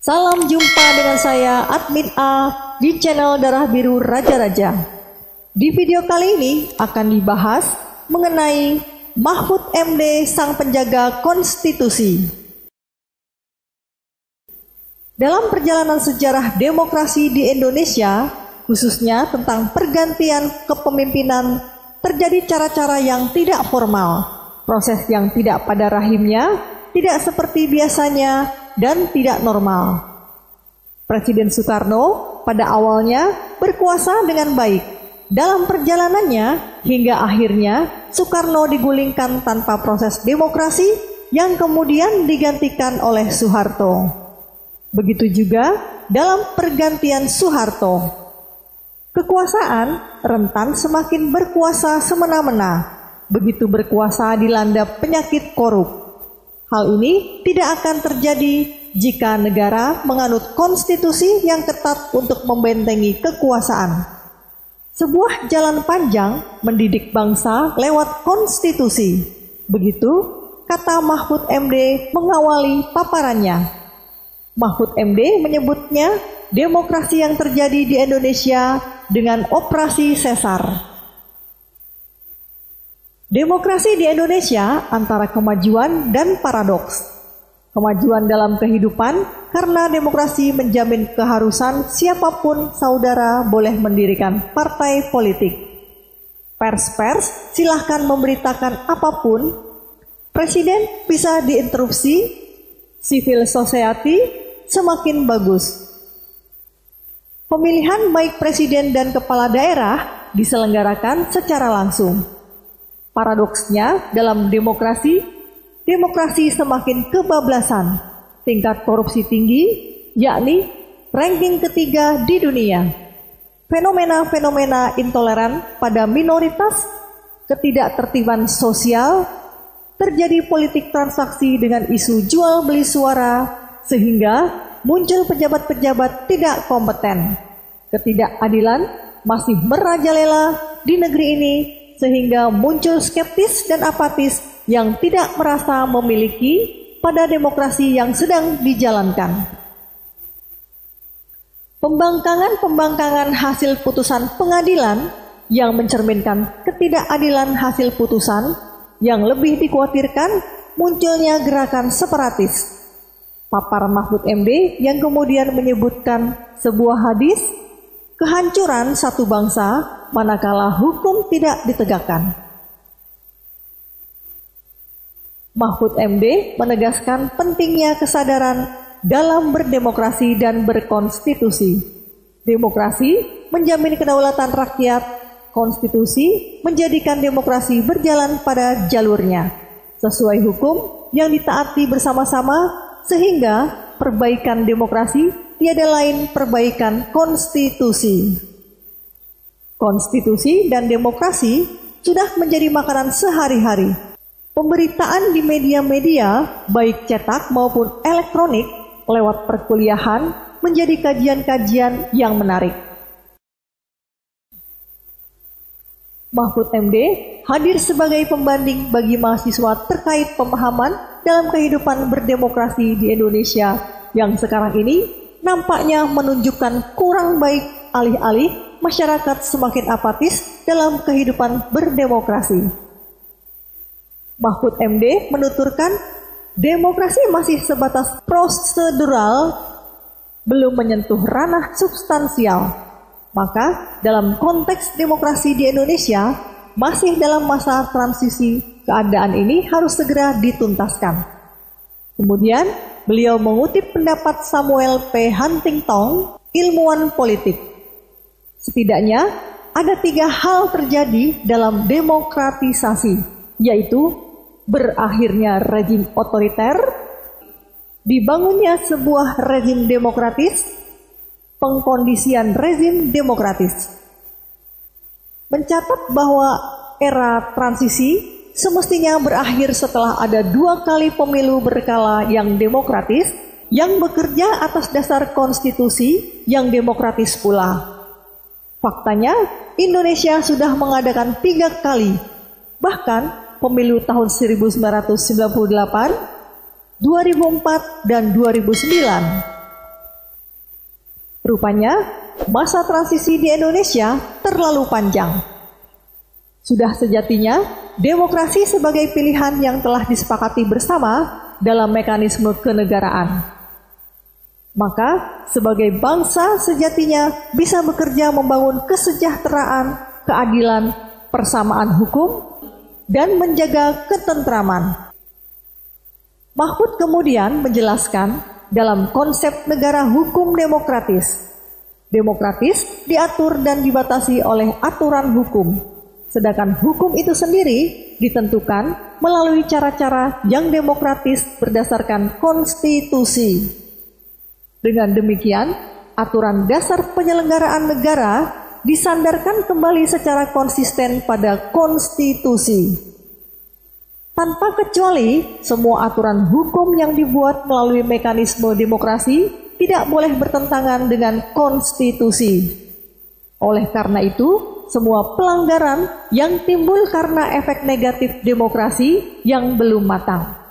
Salam jumpa dengan saya Admin A di channel Darah Biru Raja-Raja. Di video kali ini akan dibahas mengenai Mahfud MD sang penjaga konstitusi. Dalam perjalanan sejarah demokrasi di Indonesia, khususnya tentang pergantian kepemimpinan, terjadi cara-cara yang tidak formal, proses yang tidak pada rahimnya, tidak seperti biasanya, dan tidak normal. Presiden Soekarno pada awalnya berkuasa dengan baik. Dalam perjalanannya hingga akhirnya Soekarno digulingkan tanpa proses demokrasi yang kemudian digantikan oleh Soeharto. Begitu juga dalam pergantian Soeharto. Kekuasaan rentan semakin berkuasa semena-mena. Begitu berkuasa dilanda penyakit korup. Hal ini tidak akan terjadi jika negara menganut konstitusi yang ketat untuk membentengi kekuasaan. Sebuah jalan panjang mendidik bangsa lewat konstitusi. Begitu kata Mahfud MD mengawali paparannya. Mahfud MD menyebutnya demokrasi yang terjadi di Indonesia dengan operasi sesar. Demokrasi di Indonesia antara kemajuan dan paradoks. Kemajuan dalam kehidupan karena demokrasi menjamin keharusan siapapun saudara boleh mendirikan partai politik. Pers-pers silahkan memberitakan apapun. Presiden bisa diinterupsi. Civil society semakin bagus. Pemilihan baik presiden dan kepala daerah diselenggarakan secara langsung. Paradoksnya dalam demokrasi semakin kebablasan, tingkat korupsi tinggi, yakni ranking ketiga di dunia. Fenomena-fenomena intoleran pada minoritas, ketidaktertiban sosial, terjadi politik transaksi dengan isu jual beli suara, sehingga muncul pejabat-pejabat tidak kompeten. Ketidakadilan masih merajalela di negeri ini, sehingga muncul skeptis dan apatis yang tidak merasa memiliki pada demokrasi yang sedang dijalankan. Pembangkangan hasil putusan pengadilan yang mencerminkan ketidakadilan hasil putusan yang lebih dikhawatirkan munculnya gerakan separatis. Papar Mahfud MD yang kemudian menyebutkan sebuah hadis, kehancuran satu bangsa manakala hukum tidak ditegakkan. Mahfud MD menegaskan pentingnya kesadaran dalam berdemokrasi dan berkonstitusi. Demokrasi menjamin kedaulatan rakyat, konstitusi menjadikan demokrasi berjalan pada jalurnya, sesuai hukum yang ditaati bersama-sama, sehingga perbaikan demokrasi tiada lain perbaikan konstitusi. Konstitusi dan demokrasi sudah menjadi makanan sehari-hari. Pemberitaan di media-media, baik cetak maupun elektronik, lewat perkuliahan, menjadi kajian-kajian yang menarik. Mahfud MD hadir sebagai pembanding bagi mahasiswa terkait pemahaman dalam kehidupan berdemokrasi di Indonesia yang sekarang ini nampaknya menunjukkan kurang baik, alih-alih masyarakat semakin apatis dalam kehidupan berdemokrasi. Mahfud MD menuturkan demokrasi masih sebatas prosedural, belum menyentuh ranah substansial. Maka dalam konteks demokrasi di Indonesia masih dalam masa transisi, keadaan ini harus segera dituntaskan. Kemudian beliau mengutip pendapat Samuel P. Huntington, ilmuwan politik. Setidaknya ada 3 hal terjadi dalam demokratisasi, yaitu berakhirnya rezim otoriter, dibangunnya sebuah rezim demokratis, pengkondisian rezim demokratis. Mencatat bahwa era transisi semestinya berakhir setelah ada 2 kali pemilu berkala yang demokratis, yang bekerja atas dasar konstitusi yang demokratis pula. Faktanya, Indonesia sudah mengadakan 3 kali, bahkan pemilu tahun 1998, 2004, dan 2009. Rupanya, masa transisi di Indonesia terlalu panjang. Sudah sejatinya, demokrasi sebagai pilihan yang telah disepakati bersama dalam mekanisme kenegaraan. Maka, sebagai bangsa sejatinya bisa bekerja membangun kesejahteraan, keadilan, persamaan hukum, dan menjaga ketentraman. Mahfud kemudian menjelaskan dalam konsep negara hukum demokratis. Demokratis diatur dan dibatasi oleh aturan hukum, sedangkan hukum itu sendiri ditentukan melalui cara-cara yang demokratis berdasarkan konstitusi. Dengan demikian, aturan dasar penyelenggaraan negara disandarkan kembali secara konsisten pada konstitusi. Tanpa kecuali, semua aturan hukum yang dibuat melalui mekanisme demokrasi tidak boleh bertentangan dengan konstitusi. Oleh karena itu, semua pelanggaran yang timbul karena efek negatif demokrasi yang belum matang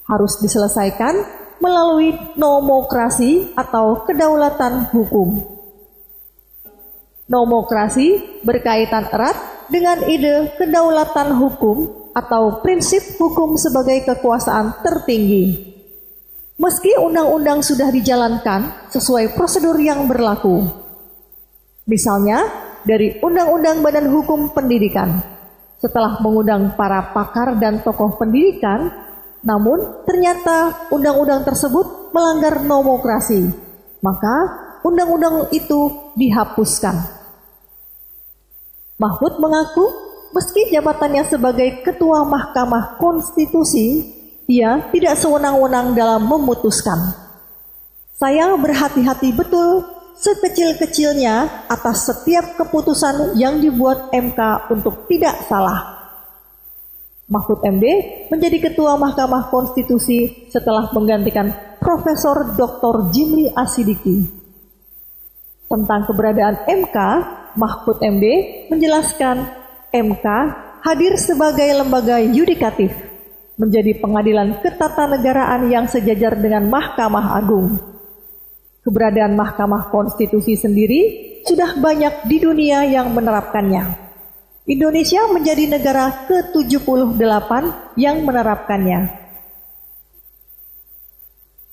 harus diselesaikan melalui nomokrasi atau kedaulatan hukum. Nomokrasi berkaitan erat dengan ide kedaulatan hukum atau prinsip hukum sebagai kekuasaan tertinggi. Meski undang-undang sudah dijalankan sesuai prosedur yang berlaku. Misalnya, dari Undang-Undang Badan Hukum Pendidikan, setelah mengundang para pakar dan tokoh pendidikan, namun ternyata undang-undang tersebut melanggar nomokrasi, maka undang-undang itu dihapuskan. Mahfud mengaku meski jabatannya sebagai Ketua Mahkamah Konstitusi, ia tidak sewenang-wenang dalam memutuskan. Saya berhati-hati betul sekecil-kecilnya atas setiap keputusan yang dibuat MK untuk tidak salah. Mahfud MD menjadi Ketua Mahkamah Konstitusi setelah menggantikan Profesor Dr. Jimli Asidiki. Tentang keberadaan MK, Mahfud MD menjelaskan MK hadir sebagai lembaga yudikatif, menjadi pengadilan ketatanegaraan yang sejajar dengan Mahkamah Agung. Keberadaan Mahkamah Konstitusi sendiri sudah banyak di dunia yang menerapkannya. Indonesia menjadi negara ke-78 yang menerapkannya.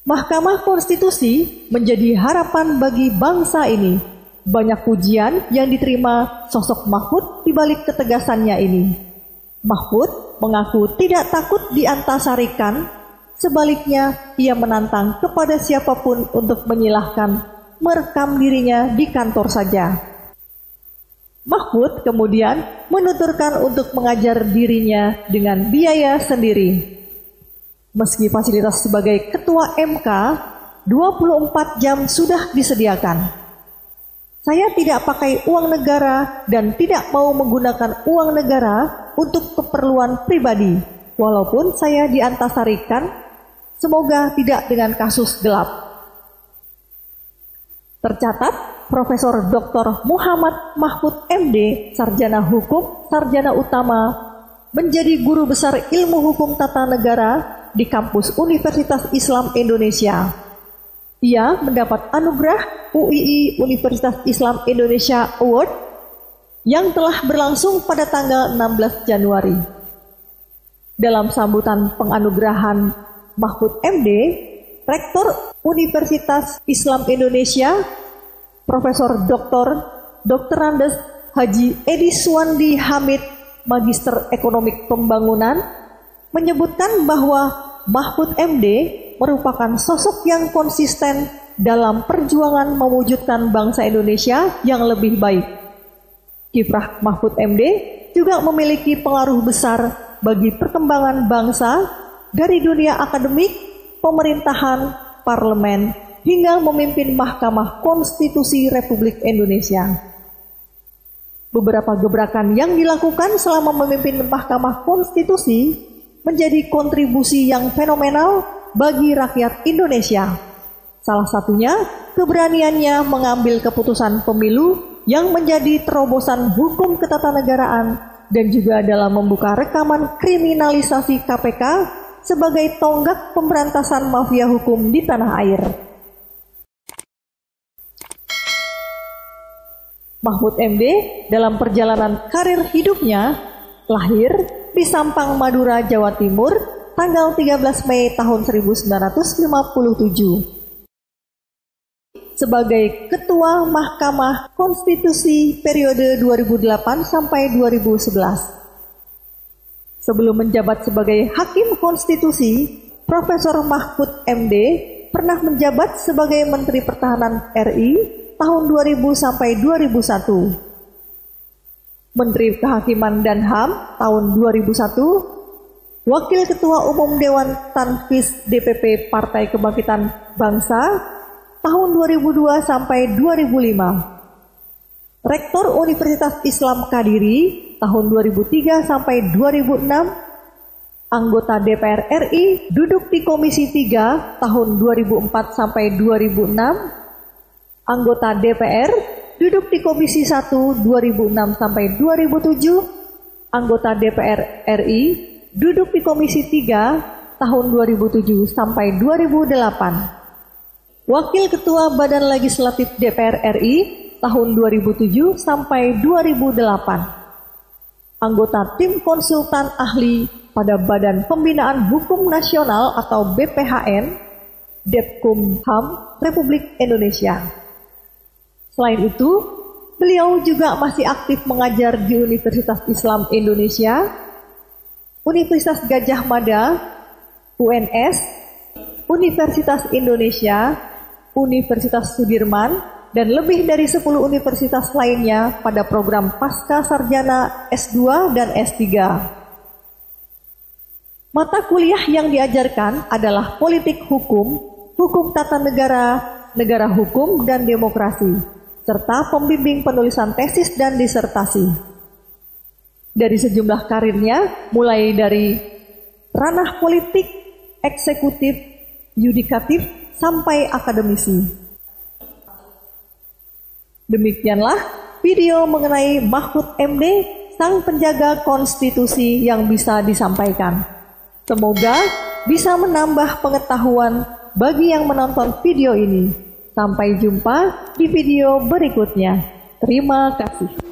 Mahkamah Konstitusi menjadi harapan bagi bangsa ini. Banyak pujian yang diterima sosok Mahfud di balik ketegasannya ini. Mahfud mengaku tidak takut diantasarikan, sebaliknya ia menantang kepada siapapun untuk menyilahkan merekam dirinya di kantor saja. Mahfud kemudian menuturkan untuk mengajar dirinya dengan biaya sendiri. Meski fasilitas sebagai ketua MK 24 jam sudah disediakan. Saya tidak pakai uang negara dan tidak mau menggunakan uang negara untuk keperluan pribadi, walaupun saya diantasarikan, semoga tidak dengan kasus gelap. Tercatat, Profesor Dr. Muhammad Mahfud MD, Sarjana Hukum, Sarjana Utama, menjadi guru besar ilmu hukum tata negara di kampus Universitas Islam Indonesia. Ia mendapat anugerah UII Universitas Islam Indonesia Award yang telah berlangsung pada tanggal 16 Januari. Dalam sambutan penganugerahan Mahfud MD, Rektor Universitas Islam Indonesia Profesor Dr. Andes Haji Edi Suwandi Hamid, Magister Ekonomi Pembangunan, menyebutkan bahwa Mahfud MD merupakan sosok yang konsisten dalam perjuangan mewujudkan bangsa Indonesia yang lebih baik. Kiprah Mahfud MD juga memiliki pengaruh besar bagi perkembangan bangsa dari dunia akademik, pemerintahan, parlemen, hingga memimpin Mahkamah Konstitusi Republik Indonesia. Beberapa gebrakan yang dilakukan selama memimpin Mahkamah Konstitusi menjadi kontribusi yang fenomenal bagi rakyat Indonesia. Salah satunya, keberaniannya mengambil keputusan pemilu yang menjadi terobosan hukum ketatanegaraan dan juga dalam membuka rekaman kriminalisasi KPK sebagai tonggak pemberantasan mafia hukum di tanah air. Mahfud MD dalam perjalanan karir hidupnya lahir di Sampang, Madura, Jawa Timur, tanggal 13 Mei tahun 1957. Sebagai Ketua Mahkamah Konstitusi periode 2008 sampai 2011. Sebelum menjabat sebagai Hakim Konstitusi, Profesor Mahfud MD pernah menjabat sebagai Menteri Pertahanan RI tahun 2000 sampai 2001. Menteri Kehakiman dan HAM tahun 2001, Wakil Ketua Umum Dewan Tanfis DPP Partai Kebangkitan Bangsa tahun 2002 sampai 2005. Rektor Universitas Islam Kadiri tahun 2003 sampai 2006. Anggota DPR RI duduk di Komisi 3 tahun 2004 sampai 2006. Anggota DPR duduk di Komisi 1 2006 sampai 2007. Anggota DPR RI duduk di Komisi 3 tahun 2007 sampai 2008. Wakil Ketua Badan Legislatif DPR RI tahun 2007 sampai 2008. Anggota Tim Konsultan Ahli pada Badan Pembinaan Hukum Nasional atau BPHN, Depkumham Republik Indonesia. Selain itu, beliau juga masih aktif mengajar di Universitas Islam Indonesia, Universitas Gadjah Mada, UNS, Universitas Indonesia, Universitas Sudirman, dan lebih dari 10 universitas lainnya pada program Pasca Sarjana S2 dan S3. Mata kuliah yang diajarkan adalah politik hukum, hukum tata negara, negara hukum, dan demokrasi, serta pembimbing penulisan tesis dan disertasi. Dari sejumlah karirnya, mulai dari ranah politik, eksekutif, yudikatif, sampai akademisi. Demikianlah video mengenai Mahfud MD, sang penjaga konstitusi yang bisa disampaikan. Semoga bisa menambah pengetahuan bagi yang menonton video ini. Sampai jumpa di video berikutnya. Terima kasih.